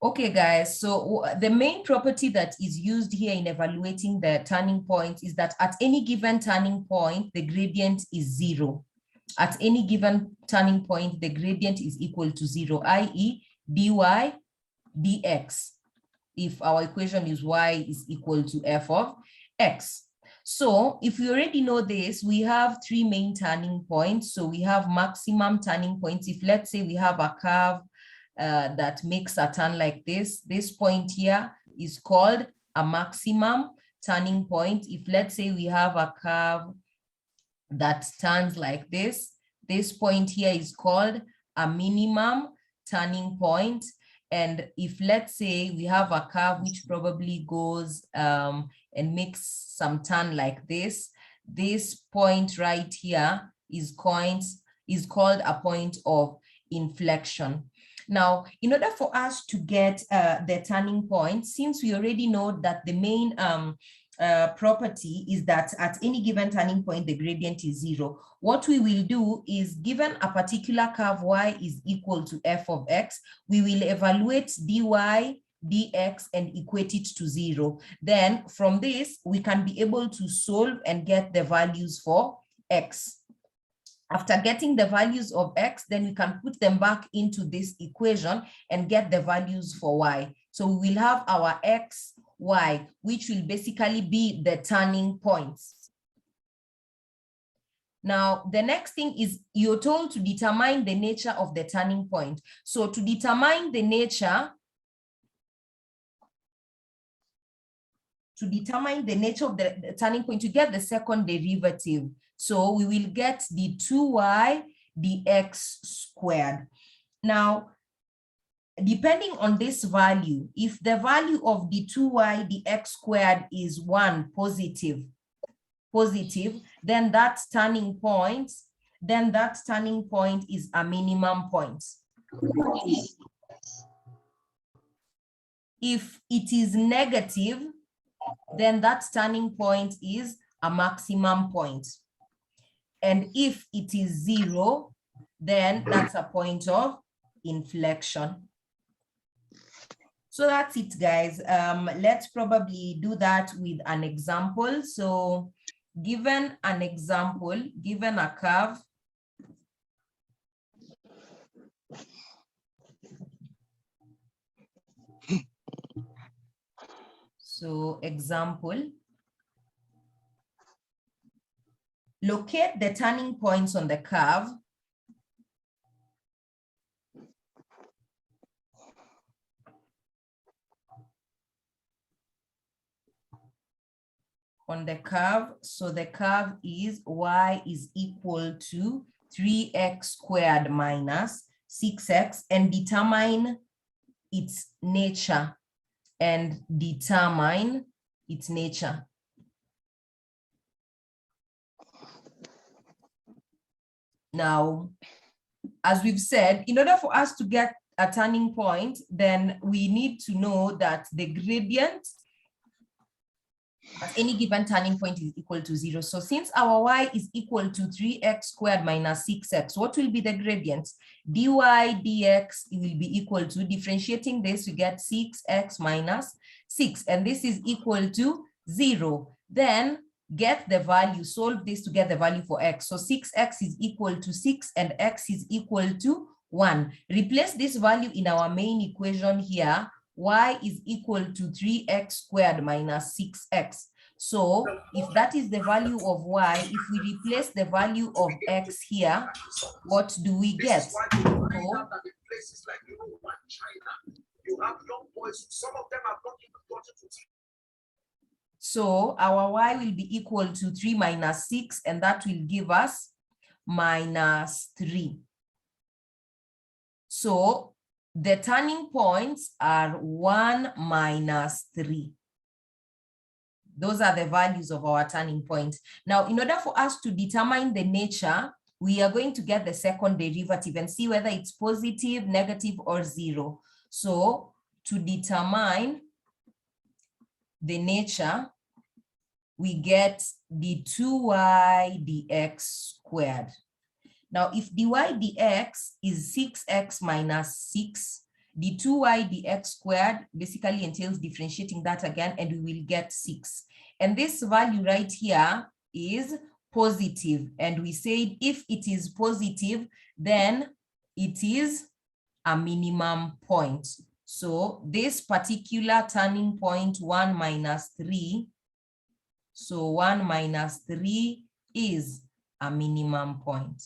Okay, guys, so the main property that is used here in evaluating the turning point is that at any given turning point, the gradient is 0. At any given turning point, the gradient is equal to 0, i.e. dy dx, if our equation is y is equal to f of x. So if we already know this, we have 3 main turning points. So we have maximum turning points. If let's say we have a curve that makes a turn like this point here is called a maximum turning point. If let's say we have a curve that turns like this point here is called a minimum turning point. And if let's say we have a curve which probably goes and makes some turn like this point right here is called a point of inflection. Now, in order for us to get the turning point, since we already know that the main property is that at any given turning point, the gradient is 0. What we will do is, given a particular curve y is equal to f of x, we will evaluate dy dx and equate it to 0. Then from this, we can be able to solve and get the values for x. After getting the values of x, then we can put them back into this equation and get the values for y. So we will have our x, y, which will basically be the turning points. Now, the next thing is you're told to determine the nature of the turning point. So to determine the nature of the turning point, to get the second derivative, so we will get the 2y dx squared. Now, depending on this value, if the value of the 2y dx squared is 1 positive, then that turning point is a minimum point. If it is negative, then that turning point is a maximum point. And if it is 0, then that's a point of inflection. So that's it, guys. Let's probably do that with an example. So given an example, given a curve, so example, locate the turning points on the curve So the curve is y is equal to 3x squared minus 6x, and determine its nature. Now, as we've said, in order for us to get a turning point, then we need to know that the gradient at any given turning point is equal to 0. So since our y is equal to 3x squared minus 6x, what will be the gradient? Dy dx will be equal to, differentiating this, we get 6x minus 6, and this is equal to 0. Then get the value, solve this to get the value for x. So 6x is equal to 6 and x is equal to 1. Replace this value in our main equation here. Y is equal to 3x squared minus 6x. So if that is the value of y, if we replace the value of x here, what do we get? So our y will be equal to 3 minus 6, and that will give us minus 3. So the turning points are 1 minus 3. Those are the values of our turning point. Now, in order for us to determine the nature, we are going to get the second derivative and see whether it's positive, negative, or 0. So to determine the nature, we get the 2y dx squared. Now, if dy dx is 6x minus 6, The 2y dx squared basically entails differentiating that again, and we will get 6. And this value right here is positive. And we said if it is positive, then it is a minimum point. So this particular turning point, 1 minus 3, so 1 minus 3 is a minimum point.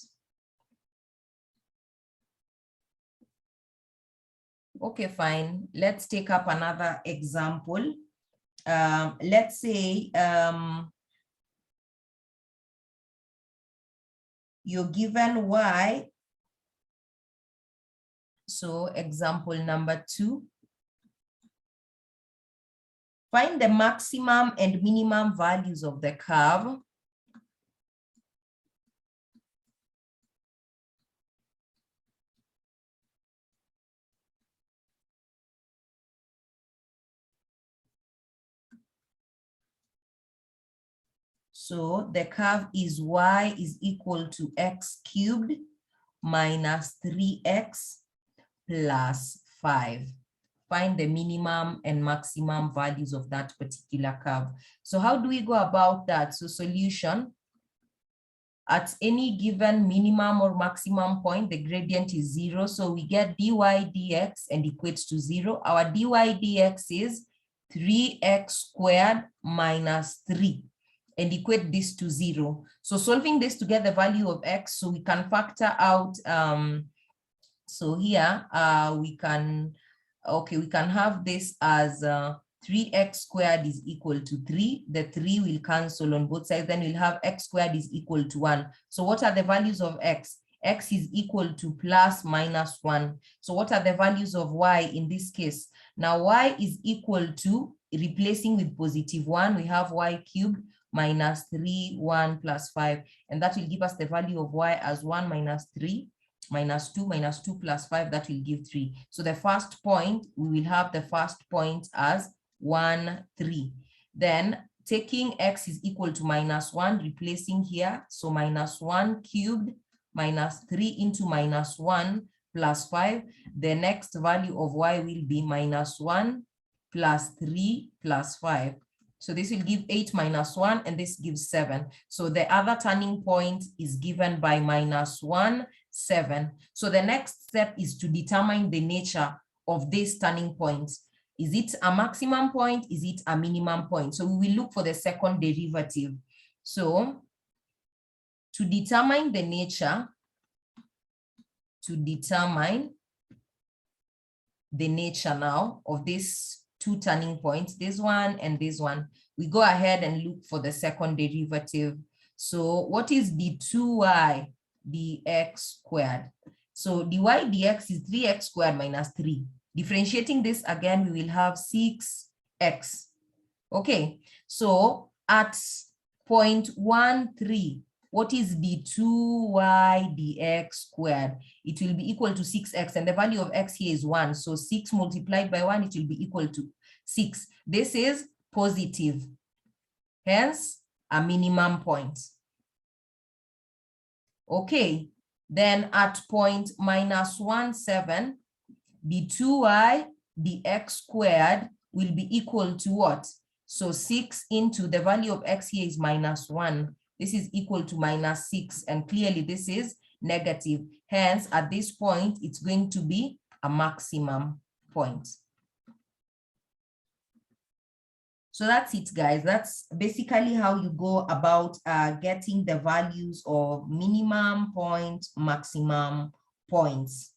Okay, fine. Let's take up another example. Let's say you're given y. So example number 2. Find the maximum and minimum values of the curve. So the curve is y is equal to x cubed minus 3x plus 5. Find the minimum and maximum values of that particular curve. So how do we go about that? So solution, at any given minimum or maximum point, the gradient is 0. So we get dy dx and equates to 0. Our dy dx is 3x squared minus 3. And equate this to 0. So solving this to get the value of x, so we can factor out, so here we can have this as 3x squared is equal to 3. The 3 will cancel on both sides. Then we'll have x squared is equal to 1. So what are the values of x? X is equal to plus minus 1. So what are the values of y in this case? Now y is equal to, replacing with positive 1, we have y cubed minus 3, 1 plus 5. And that will give us the value of y as 1 minus 3 minus 2 plus 5. That will give 3. So the first point, we will have the first point as 1, 3. Then taking x is equal to minus 1, replacing here. So minus 1 cubed minus 3 into minus 1 plus 5. The next value of y will be minus 1 plus 3 plus 5. So this will give 8 minus 1, and this gives 7. So the other turning point is given by minus 1, 7. So the next step is to determine the nature of this turning point. Is it a maximum point? Is it a minimum point? So we will look for the second derivative. So to determine the nature, now of these two turning points, this one and this one, we go ahead and look for the second derivative. So what is the 2y dx squared? So dy dx is 3x squared minus 3. Differentiating this again, we will have 6x. Okay, so at 0.13, what is the 2y dx squared? It will be equal to 6x, and the value of x here is 1. So 6 multiplied by 1, it will be equal to 6. This is positive, hence a minimum point. Okay, then at point -17, the 2y dx squared will be equal to what? So 6 into the value of x here is -1. This is equal to -6, and clearly this is negative. Hence, at this point, it's going to be a maximum point. So that's it, guys. That's basically how you go about getting the values of minimum point, maximum points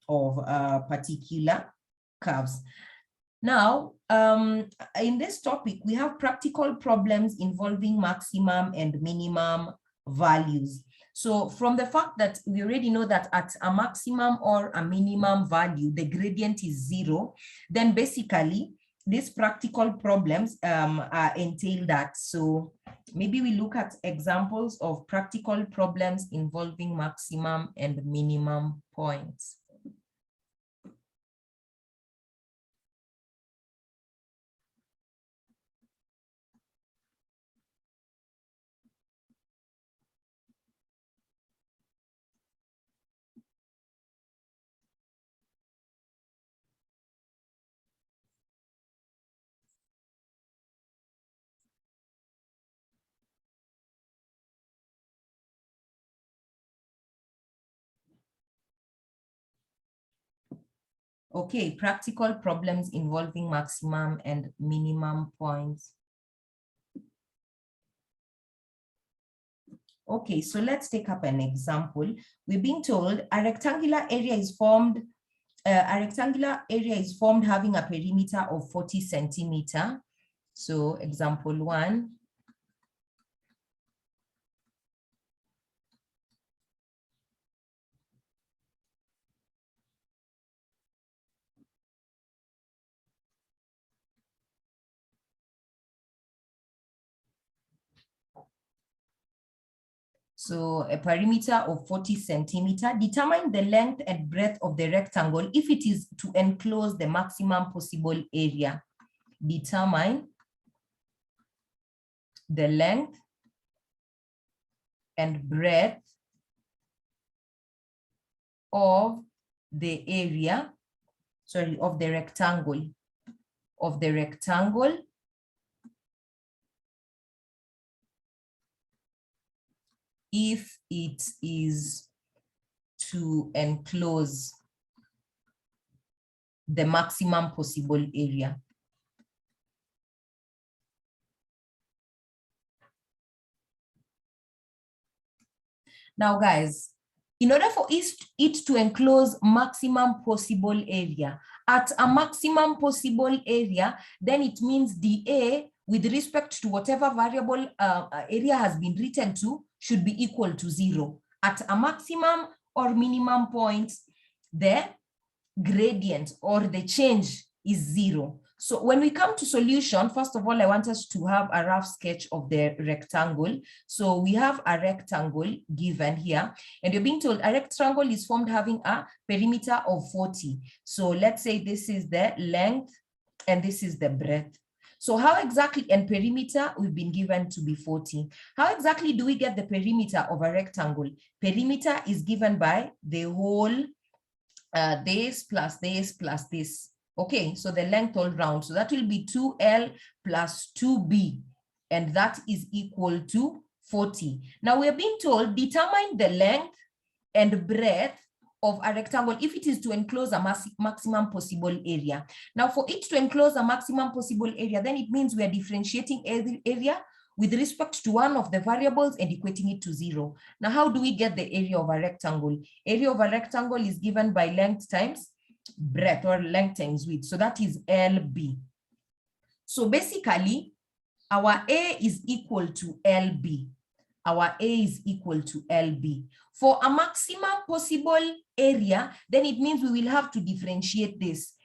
of particular curves. Now, in this topic, we have practical problems involving maximum and minimum values. So from the fact that we already know that at a maximum or a minimum value, the gradient is 0, then basically these practical problems entail that. So maybe we look at examples of practical problems involving maximum and minimum points. Okay, practical problems involving maximum and minimum points. Okay, so let's take up an example. We're being told a rectangular area is formed. Having a perimeter of 40 centimeter. So example 1. So a perimeter of 40 centimeter. Determine the length and breadth of the rectangle if it is to enclose the maximum possible area. Determine the length and breadth of the area, of the rectangle, if it is to enclose the maximum possible area. Now, guys, in order for it to enclose maximum possible area, at a maximum possible area, then it means dA with respect to whatever variable area has been written to should be equal to 0. At a maximum or minimum point, the gradient or the change is 0. So when we come to solution, first of all, I want us to have a rough sketch of the rectangle. So we have a rectangle given here, and you're being told a rectangle is formed having a perimeter of 40. So let's say this is the length and this is the breadth. So how exactly, and perimeter we've been given to be 40. How exactly do we get the perimeter of a rectangle? Perimeter is given by the whole this plus this plus this. Okay, so the length all round. So that will be 2L plus 2B, and that is equal to 40. Now we're being told determine the length and breadth of a rectangle if it is to enclose a maximum possible area. Now for it to enclose a maximum possible area, then it means we are differentiating area with respect to one of the variables and equating it to 0. Now, how do we get the area of a rectangle? Area of a rectangle is given by length times breadth, or length times width. So that is LB. So basically, our A is equal to LB. Our A is equal to LB. For a maximum possible area, then it means we will have to differentiate this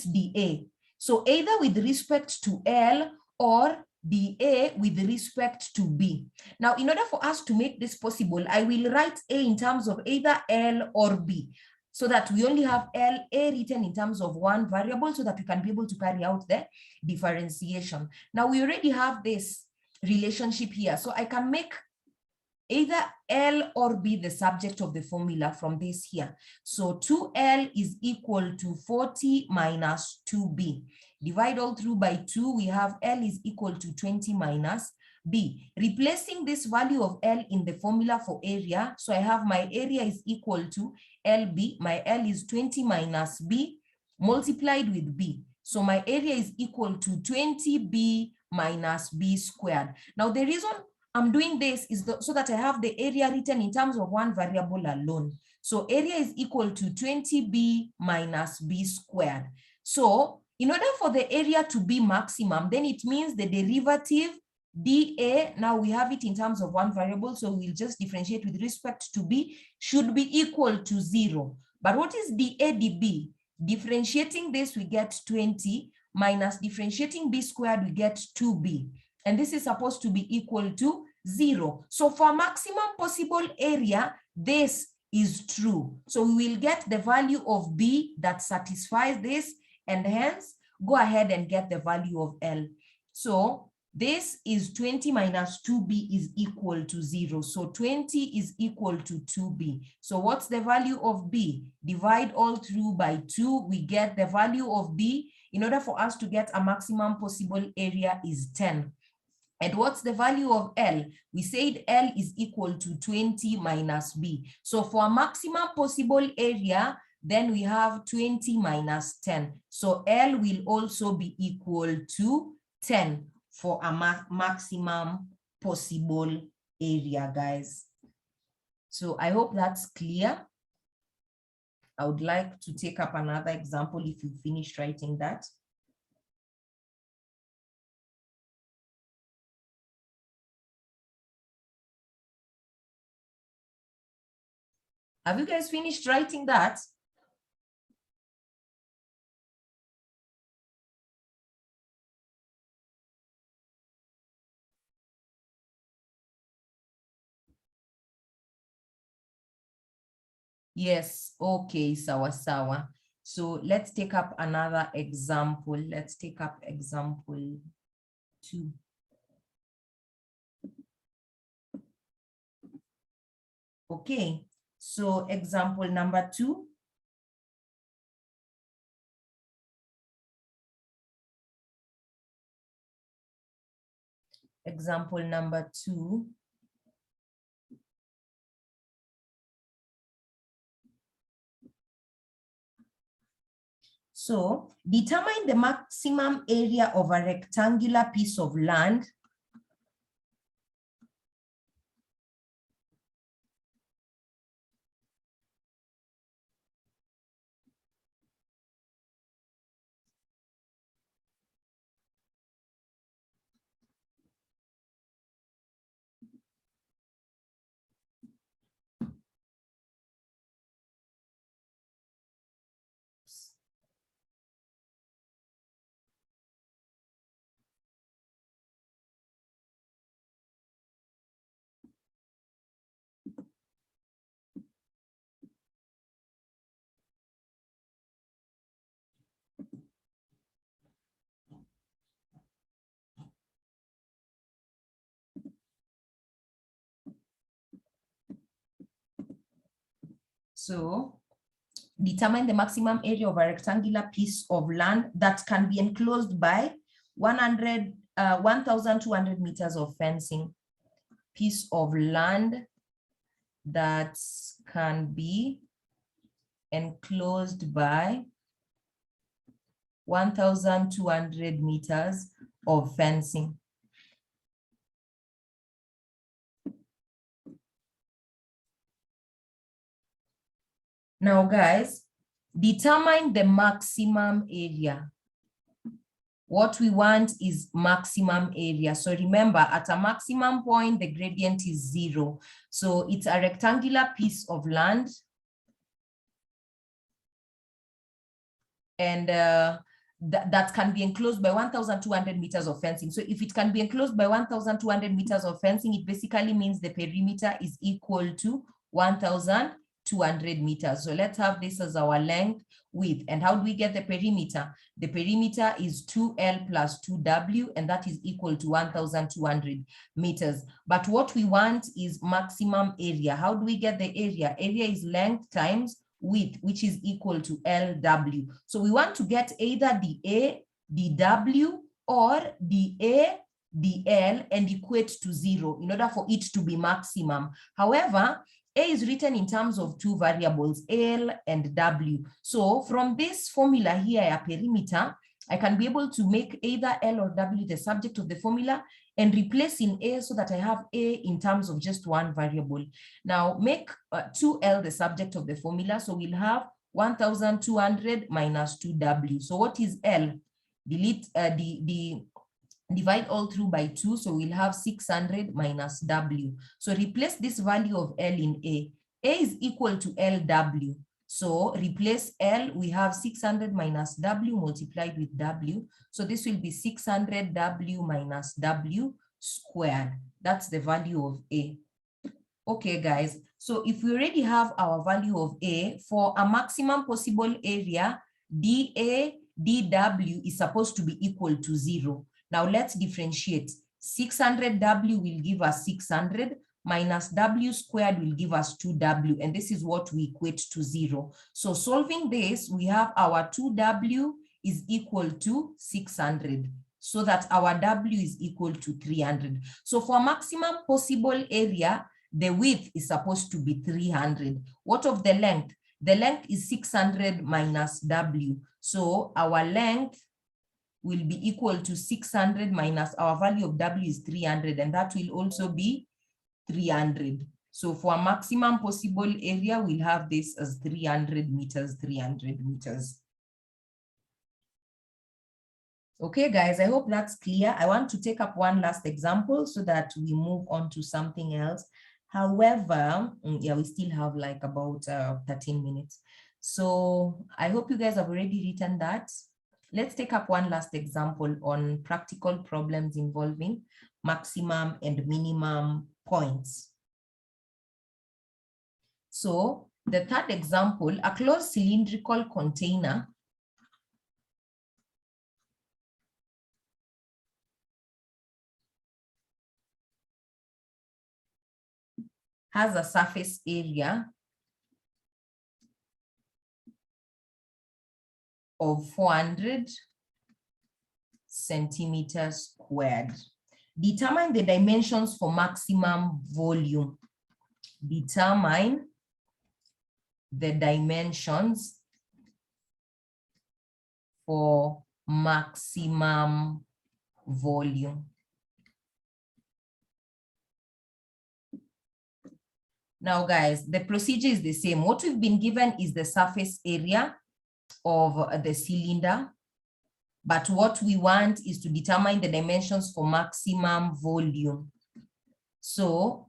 dA. So either with respect to L or dA with respect to B. Now, in order for us to make this possible, I will write A in terms of either L or B, so that we only have A written in terms of one variable, so that we can be able to carry out the differentiation. Now, we already have this relationship here, so I can make either L or B the subject of the formula from this here. So 2L is equal to 40 minus 2B. Divide all through by 2, we have L is equal to 20 minus B. Replacing this value of L in the formula for area, so I have my area is equal to LB. My L is 20 minus B multiplied with B. So my area is equal to 20B minus B squared. Now the reason I'm doing this is so that I have the area written in terms of one variable alone. So area is equal to 20B minus B squared. So in order for the area to be maximum, then it means the derivative dA, now we have it in terms of one variable, so we'll just differentiate with respect to B, should be equal to 0. But what is dA dB? Differentiating this, we get 20, minus differentiating B squared, we get 2B. And this is supposed to be equal to 0. So for maximum possible area, this is true. So we will get the value of B that satisfies this, and hence go ahead and get the value of L. So this is 20 minus 2B is equal to 0. So 20 is equal to 2B. So what's the value of B? Divide all through by 2, we get the value of B. In order for us to get a maximum possible area is 10. And what's the value of L? We said L is equal to 20 minus B. So for a maximum possible area, Then we have 20 minus 10. So L will also be equal to 10 for a maximum possible area, guys. So I hope that's clear. I would like to take up another example if you finished writing that. Have you guys finished writing that? Yes, okay, sawa. So let's take up another example. Let's take up example 2. Okay, so example number 2. Example number 2. So determine the maximum area of a rectangular piece of land So determine the maximum area of a rectangular piece of land that can be enclosed by 1,200 meters of fencing. Piece of land that can be enclosed by 1,200 meters of fencing. Now, guys, determine the maximum area. What we want is maximum area. So remember, at a maximum point, the gradient is 0. So it's a rectangular piece of land. And that can be enclosed by 1,200 meters of fencing. So if it can be enclosed by 1,200 meters of fencing, it basically means the perimeter is equal to 1,200 meters. So let's have this as our length, width. And how do we get the perimeter? The perimeter is 2L plus 2W, and that is equal to 1,200 meters. But what we want is maximum area. How do we get the area? Area is length times width, which is equal to LW. So we want to get either the A, the W, or the A, the L, and equate to 0 in order for it to be maximum. However, A is written in terms of 2 variables, L and W. So from this formula here, a perimeter, I can be able to make either L or W the subject of the formula and replace in A so that I have A in terms of just 1 variable. Now make 2L the subject of the formula. So we'll have 1,200 minus 2W. So what is L? Delete divide all through by 2. So we'll have 600 minus W. So replace this value of L in A. A is equal to LW. So replace L, we have 600 minus W multiplied with W. So this will be 600 W minus W squared. That's the value of A. Okay, guys. So if we already have our value of A, for a maximum possible area, dA, dW is supposed to be equal to 0. Now let's differentiate. 600W will give us 600. Minus W squared will give us 2W, and this is what we equate to 0. So solving this, we have our 2W is equal to 600, so that our W is equal to 300. So for maximum possible area, the width is supposed to be 300. What of the length? The length is 600 minus W. So our length will be equal to 600 minus our value of W is 300, and that will also be 300. So for a maximum possible area, we'll have this as 300 meters, 300 meters. Okay, guys, I hope that's clear. I want to take up one last example so that we move on to something else. However, yeah, we still have like about 13 minutes. So I hope you guys have already written that. Let's take up one last example on practical problems involving maximum and minimum points. So the third example, a closed cylindrical container has a surface area of 400 centimeters squared. Determine the dimensions for maximum volume. Determine the dimensions for maximum volume. Now, guys, the procedure is the same. What we've been given is the surface area of the cylinder, but what we want is to determine the dimensions for maximum volume. So,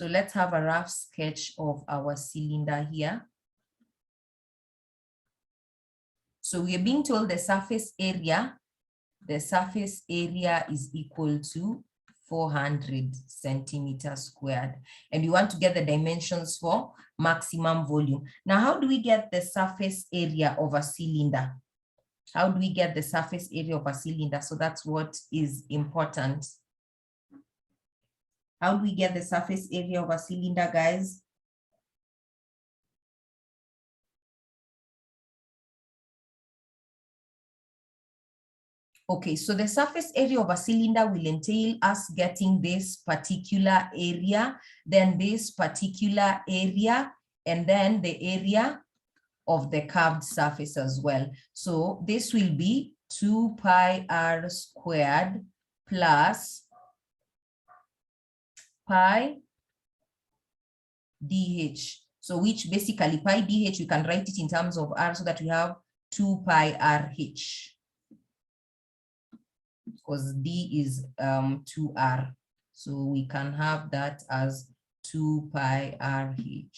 let's have a rough sketch of our cylinder here. So we are being told the surface area is equal to 400 centimeters squared. And you want to get the dimensions for maximum volume. Now, how do we get the surface area of a cylinder? How do we get the surface area of a cylinder? So that's what is important. How do we get the surface area of a cylinder, guys? Okay, so the surface area of a cylinder will entail us getting this particular area, then this particular area, and then the area of the curved surface as well. So this will be 2 pi r squared plus pi dh. So which basically pi dh, we can write it in terms of r so that we have 2 pi rh. Because d is 2r. So we can have that as 2 pi rh.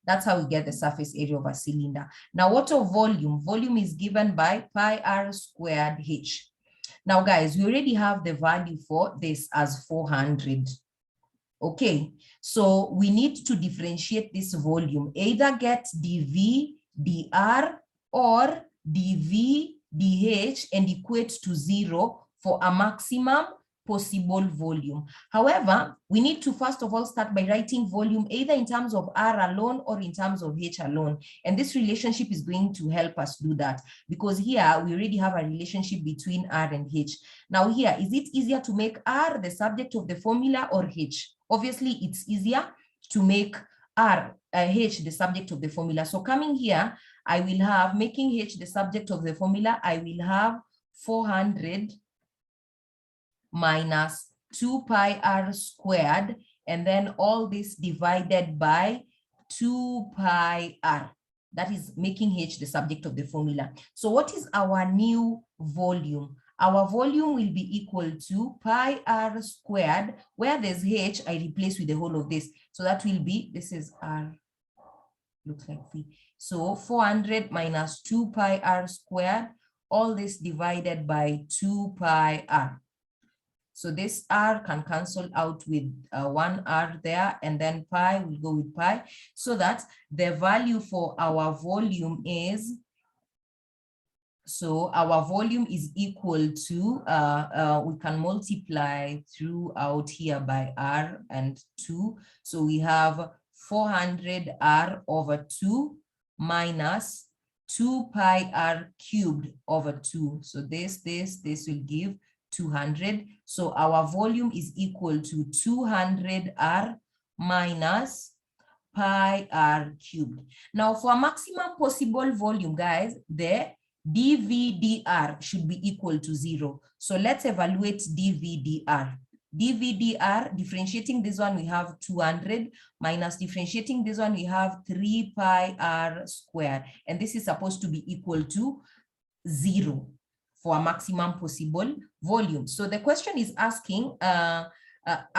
That's how we get the surface area of a cylinder. Now, what of volume? Volume is given by pi r squared h. Now, guys, we already have the value for this as 400. Okay, so we need to differentiate this volume. Either get dV, dr, or dV, dh, and equate to 0 for a maximum possible volume. However, we need to first of all start by writing volume either in terms of r alone or in terms of h alone. And this relationship is going to help us do that because here we already have a relationship between r and h. Now here, is it easier to make r the subject of the formula or h? Obviously, it's easier to make h the subject of the formula. So coming here, I will have, making h the subject of the formula, I will have 400 minus 2 pi r squared, and then all this divided by 2 pi r. That is making h the subject of the formula. So what is our new volume? Our volume will be equal to pi r squared, where there's h, I replace with the whole of this. So that will be, this is r, looks like v. So 400 minus 2 pi r squared, all this divided by 2 pi r. So this r can cancel out with 1 r there, and then pi will go with pi, so that the value for our volume is, so our volume is equal to, we can multiply throughout here by r and 2. So we have 400 r over 2 minus 2 pi r cubed over 2. So this will give 200. So our volume is equal to 200 r minus pi r cubed. Now for maximum possible volume, guys, the dVdr should be equal to 0. So let's evaluate dVdr. dVdr, differentiating this one, we have 200 minus differentiating this one, we have 3 pi r squared. And this is supposed to be equal to 0 for a maximum possible volume. So the question is asking, a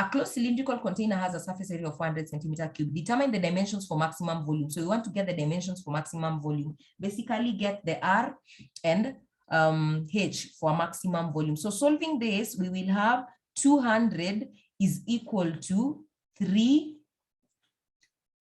closed cylindrical container has a surface area of 400 centimeter cube. Determine the dimensions for maximum volume. So we want to get the dimensions for maximum volume. Basically get the R and H for maximum volume. So solving this, we will have 200 is equal to 3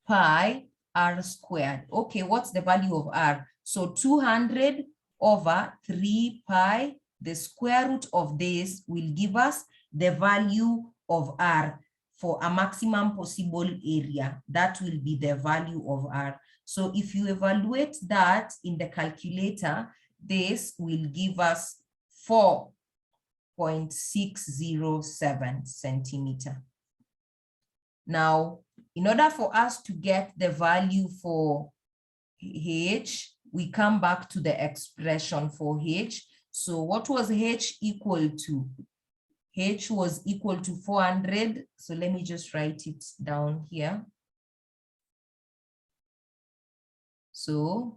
pi r squared. Okay, what's the value of R? So 200 over 3 pi, the square root of this will give us the value of R for a maximum possible area. That will be the value of R. So if you evaluate that in the calculator, this will give us 4.607 centimeter. Now, in order for us to get the value for H, we come back to the expression for H. So what was H equal to? H was equal to 400. So let me just write it down here. So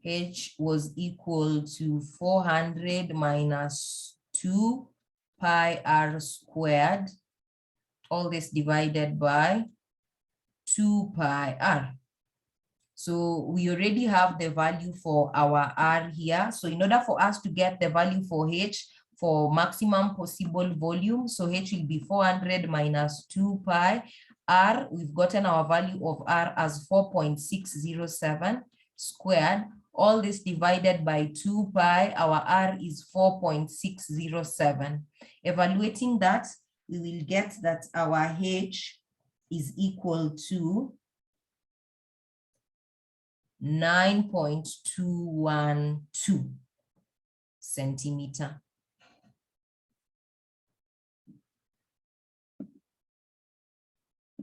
H was equal to 400 minus 2 pi r squared, all this divided by 2 pi r. So we already have the value for our R here. So in order for us to get the value for H for maximum possible volume, so H will be 400 minus 2 pi R. We've gotten our value of R as 4.607 squared. All this divided by 2 pi, our R is 4.607. Evaluating that, we will get that our H is equal to 9.212 centimeter.